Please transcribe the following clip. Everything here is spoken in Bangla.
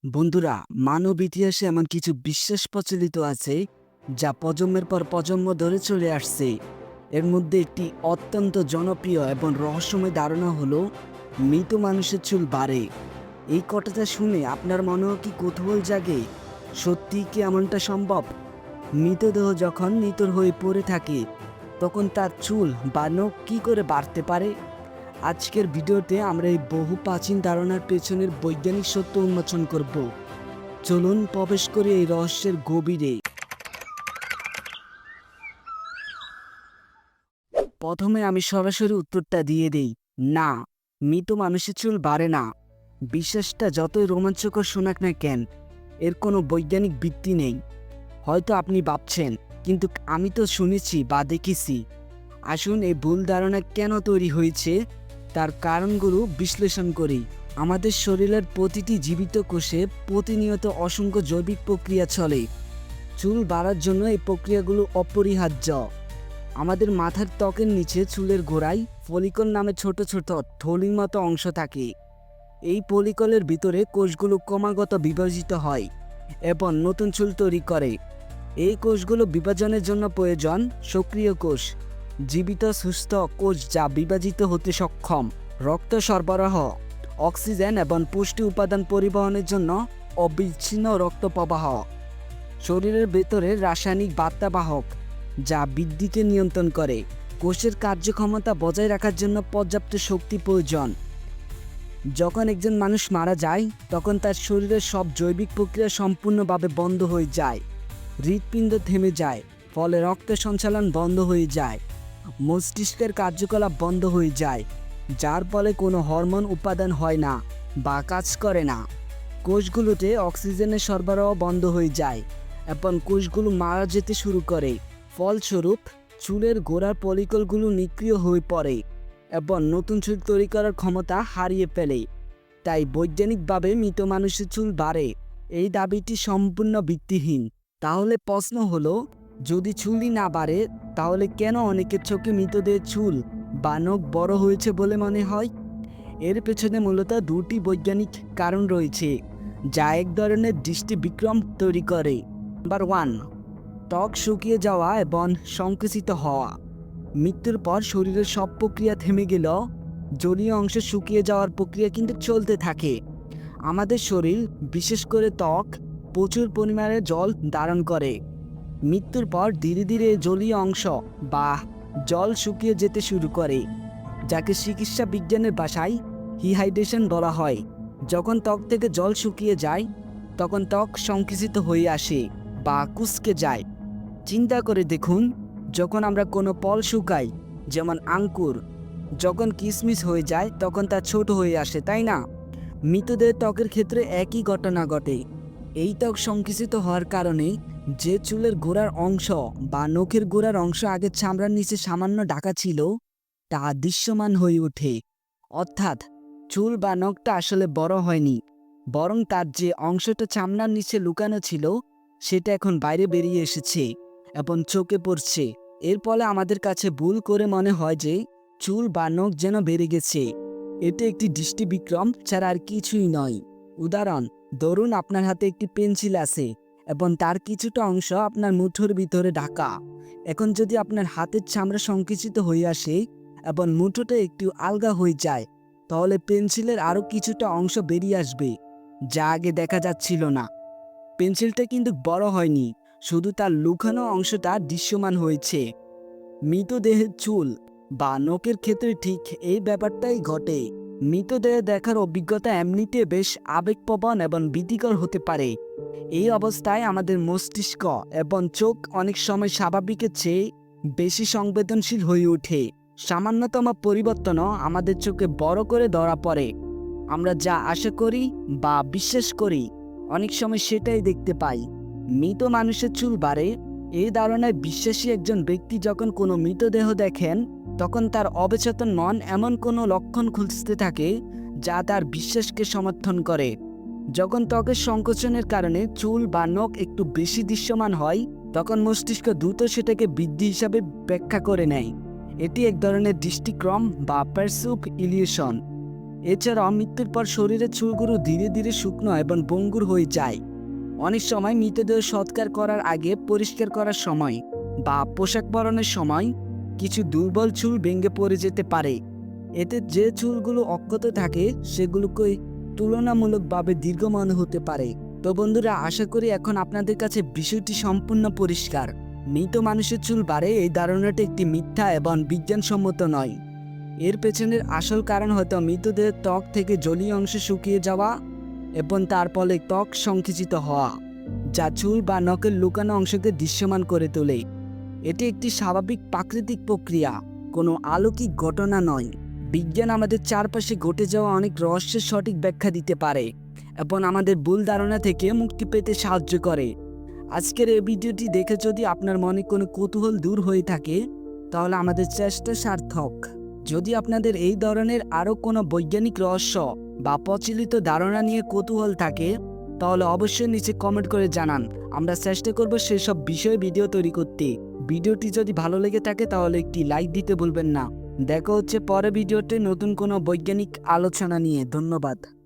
বন্ধুরা, মানব ইতিহাসে এমন কিছু বিশ্বাস প্রচলিত আছে যা প্রজন্মের পর প্রজন্ম ধরে চলে আসছে। এর মধ্যে একটি অত্যন্ত জনপ্রিয় এবং রহস্যময় ধারণা হলো মৃত মানুষের চুল বাড়ে। এই কথাটা শুনে আপনার মনেও কি কৌতূহল জাগে? সত্যি কি এমনটা সম্ভব? মৃতদেহ যখন নিথর হয়ে পড়ে থাকে তখন তার চুল বা নখ কী করে বাড়তে পারে? আজকের ভিডিওতে আমরা এই বহু প্রাচীন ধারণার পেছনের বৈজ্ঞানিক সত্য উন্মোচন করব। চলুন প্রবেশ করি এই রহস্যের গভীরে। প্রথমে আমি সরাসরি উত্তরটা দিয়ে দেই, না, মৃত মানুষের চুল বাড়ে না। বিশ্বাসটা যতই রোমাঞ্চকর শোনাক না কেন, এর কোনো বৈজ্ঞানিক ভিত্তি নেই। হয়তো আপনি ভাবছেন, কিন্তু আমি তো শুনেছি বা দেখেছি। আসুন এই ভুল ধারণা কেন তৈরি হয়েছে তার কারণগুলো বিশ্লেষণ করি। আমাদের শরীরের প্রতিটি জীবিত কোষে প্রতিনিয়ত অসংখ্য জৈবিক প্রক্রিয়া চলে। চুল বাড়ার জন্য এই প্রক্রিয়াগুলো অপরিহার্য। আমাদের মাথার ত্বকের নিচে চুলের গোড়ায় ফলিকল নামে ছোট ছোট থলির মতো অংশ থাকে। এই ফলিকলের ভিতরে কোষগুলো ক্রমাগত বিভাজিত হয় এবং নতুন চুল তৈরি করে। এই কোষগুলো বিভাজনের জন্য প্রয়োজন সক্রিয় কোষ, জীবিত সুস্থ কোষ যা বিভাজিত হতে সক্ষম, রক্ত সরবরাহ, অক্সিজেন এবং পুষ্টি উপাদান পরিবহনের জন্য অবিচ্ছিন্ন রক্ত প্রবাহ, শরীরের ভেতরে রাসায়নিক বার্তাবাহক যা বৃদ্ধিকে নিয়ন্ত্রণ করে, কোষের কার্যক্ষমতা বজায় রাখার জন্য পর্যাপ্ত শক্তি প্রয়োজন। যখন একজন মানুষ মারা যায় তখন তার শরীরের সব জৈবিক প্রক্রিয়া সম্পূর্ণভাবে বন্ধ হয়ে যায়। হৃৎপিণ্ড থেমে যায়, ফলে রক্ত সঞ্চালন বন্ধ হয়ে যায়, মস্তিষ্কের কার্যকলাপ বন্ধ হয়ে যায়, যার ফলে কোনো হরমোন উৎপাদন হয় না বা কাজ করে না। কোষগুলোতে অক্সিজেনের সরবরাহ বন্ধ হয়ে যায় এবং কোষগুলো মারা যেতে শুরু করে। ফলস্বরূপ চুলের গোড়ার ফলিকলগুলো নিষ্ক্রিয় হয়ে পড়ে এবং নতুন চুল তৈরি করার ক্ষমতা হারিয়ে ফেলে। তাই বৈজ্ঞানিকভাবে মৃত মানুষের চুল বাড়ে এই দাবিটি সম্পূর্ণ ভিত্তিহীন। তাহলে প্রশ্ন হলো, যদি চুলই না বাড়ে তাহলে কেন অনেকের চোখে মৃতদের চুল বা নখ বড় হয়েছে বলে মনে হয়? এর পেছনে মূলত দুটি বৈজ্ঞানিক কারণ রয়েছে যা এক ধরনের দৃষ্টিবিক্রম তৈরি করে। নাম্বার 1, ত্বক শুকিয়ে যাওয়া এবং সংকুচিত হওয়া। মৃত্যুর পর শরীরের সব প্রক্রিয়া থেমে গেলেও জলীয় অংশ শুকিয়ে যাওয়ার প্রক্রিয়া কিন্তু চলতে থাকে। আমাদের শরীর, বিশেষ করে ত্বক, প্রচুর পরিমাণে জল ধারণ করে। মৃত্যুর পর ধীরে ধীরে জলীয় অংশ বা জল শুকিয়ে যেতে শুরু করে, যাকে চিকিৎসা বিজ্ঞানের ভাষায় ডিহাইড্রেশন বলা হয়। যখন ত্বক থেকে জল শুকিয়ে যায় তখন ত্বক সংকুচিত হয়ে আসে বা কুঁচকে যায়। চিন্তা করে দেখুন, যখন আমরা কোনো ফল শুকাই, যেমন আঙ্কুর, যখন কিশমিশ হয়ে যায় তখন তা ছোট হয়ে আসে, তাই না? মৃতদের ত্বকের ক্ষেত্রে একই ঘটনা ঘটে। এই ত্বক সংকুচিত হওয়ার কারণে যে চুলের গোড়ার অংশ বা নখের গোড়ার অংশ আগে চামড়ার নিচে সামান্য ঢাকা ছিল তা দৃশ্যমান হয়ে ওঠে। অর্থাৎ চুল বা নখটা আসলে বড় হয়নি, বরং তার যে অংশটা চামড়ার নিচে লুকানো ছিল সেটা এখন বাইরে বেরিয়ে এসেছে এবং চোখে পড়ছে। এর ফলে আমাদের কাছে ভুল করে মনে হয় যে চুল বা নখ যেন বেড়ে গেছে। এটি একটি দৃষ্টিবিক্রম ছাড়া আর কিছুই নয়। উদাহরণ, ধরুন আপনার হাতে একটি পেন্সিল আছে এবং তার কিছুটা অংশ আপনার মুঠোর ভিতরে ঢাকা। এখন যদি আপনার হাতের চামড়া সংকুচিত হয়ে আসে এবং মুঠোটা একটু আলগা হয়ে যায়, তাহলে পেন্সিলের আরও কিছুটা অংশ বেরিয়ে আসবে যা আগে দেখা যাচ্ছিল না। পেন্সিলটা কিন্তু বড় হয়নি, শুধু তার লুকানো অংশটা দৃশ্যমান হয়েছে। মৃতদেহের চুল বা নখের ক্ষেত্রে ঠিক এই ব্যাপারটাই ঘটে। মৃতদেহ দেখার অভিজ্ঞতা এমনিতে বেশ আবেগপ্রবণ এবং ভীতিকর হতে পারে। এই অবস্থায় আমাদের মস্তিষ্ক এবং চোখ অনেক সময় স্বাভাবিকের চেয়ে বেশি সংবেদনশীল হয়ে ওঠে। সামান্যতম পরিবর্তনও আমাদের চোখে বড় করে ধরা পড়ে। আমরা যা আশা করি বা বিশ্বাস করি অনেক সময় সেটাই দেখতে পাই। মৃত মানুষের চুল বাড়ে এই ধারণায় বিশ্বাসী একজন ব্যক্তি যখন কোনো মৃতদেহ দেখেন তখন তার অবচেতন মন এমন কোনো লক্ষণ খুঁজতে থাকে যা তার বিশ্বাসকে সমর্থন করে। যখন ত্বকের সংকোচনের কারণে চুল বা নখ একটু বেশি দৃশ্যমান হয় তখন মস্তিষ্ক দ্রুত সেটাকে বৃদ্ধি হিসাবে ব্যাখ্যা করে নেয়। এটি এক ধরনের দৃষ্টিক্রম বা পারসিভ ইলিউশন। এছাড়াও মৃত্যুর পর শরীরের চুলগুলো ধীরে ধীরে শুকনো এবং ভঙ্গুর হয়ে যায়। অনেক সময় মৃতদেহ সৎকার করার আগে পরিষ্কার করার সময় বা পোশাক পরনের সময় কিছু দুর্বল চুল ভেঙে পড়ে যেতে পারে। এতে যে চুলগুলো অক্ষত থাকে সেগুলোকে তুলনামূলকভাবে দীর্ঘ মনে হতে পারে। তো বন্ধুরা, আশা করি এখন আপনাদের কাছে বিষয়টি সম্পূর্ণ পরিষ্কার। মৃত মানুষের চুল বাড়ে এই ধারণাটি একটি মিথ্যা এবং বিজ্ঞানসম্মত নয়। এর পেছনের আসল কারণ হয়তো মৃতদেহের ত্বক থেকে জলীয় অংশ শুকিয়ে যাওয়া এবং তার ফলে ত্বক সংকুচিত হওয়া, যা চুল বা নখের লুকানো অংশকে দৃশ্যমান করে তোলে। এটি একটি স্বাভাবিক প্রাকৃতিক প্রক্রিয়া, কোনো অলৌকিক ঘটনা নয়। বিজ্ঞান আমাদের চারপাশে ঘটে যাওয়া অনেক রহস্যের সঠিক ব্যাখ্যা দিতে পারে এবং আমাদের ভুল ধারণা থেকে মুক্তি পেতে সাহায্য করে। আজকের এই ভিডিওটি দেখে যদি আপনার মনে কোনো কৌতূহল দূর হয়ে থাকে, তাহলে আমাদের চেষ্টা সার্থক। যদি আপনাদের এই ধরনের আরও কোনো বৈজ্ঞানিক রহস্য বা প্রচলিত ধারণা নিয়ে কৌতূহল থাকে, তাহলে অবশ্যই নিচে কমেন্ট করে জানান। আমরা চেষ্টা করব সেসব বিষয়ে ভিডিও তৈরি করতে। ভিডিওটি যদি ভালো লেগে থাকে তাহলে একটি লাইক দিতে ভুলবেন না। দেখা হচ্ছে পরের ভিডিওতে নতুন কোনো বৈজ্ঞানিক আলোচনা নিয়ে। ধন্যবাদ।